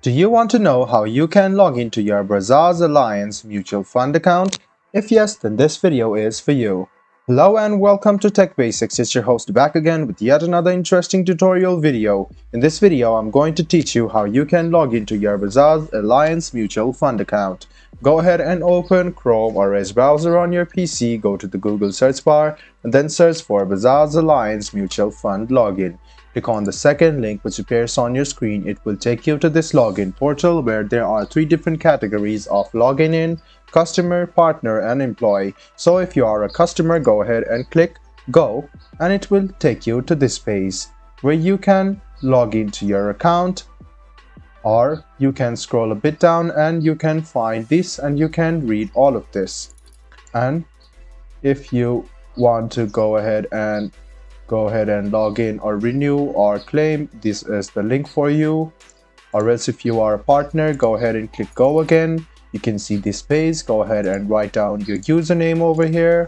Do you want to know how you can log into your Bajaj Allianz Mutual Fund account? If yes, then this video is for you. Hello and welcome to Tech Basics. It's your host back again with yet another interesting tutorial video. In this video, I'm going to teach you how you can log into your Bajaj Allianz Mutual Fund account. Go ahead and open Chrome or Edge browser on your PC, go to the Google search bar and then search for Bajaj Allianz Mutual Fund login. Click on the second link which appears on your screen. It will take you to this login portal where there are three different categories of login in: customer, partner and employee. So if you are a customer, go ahead and click go and it will take you to this page where you can log into your account, or you can scroll a bit down and you can find this and you can read all of this. And if you want to go ahead and log in or renew or claim, this is the link for you. Or else if you are a partner, go ahead and click go again. You can see this page. Go ahead and write down your username over here,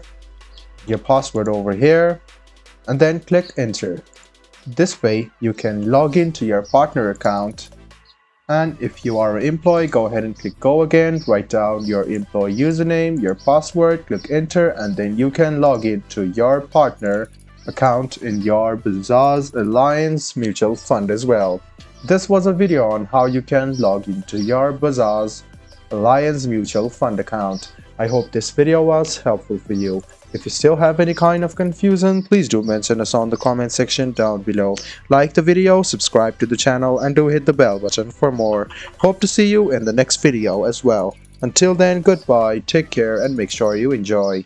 your password over here, and then click enter. This way you can log into your partner account. And if you are an employee, go ahead and click go again, write down your employee username, your password, click enter, and then you can log into your partner account in your Bajaj Allianz Mutual Fund as well. This was a video on how you can log into your Bajaj Allianz Mutual Fund account. I hope this video was helpful for you. If you still have any kind of confusion, please do mention us on the comment section down below. Like the video, subscribe to the channel, and do hit the bell button for more. Hope to see you in the next video as well. Until then, goodbye, take care, and make sure you enjoy.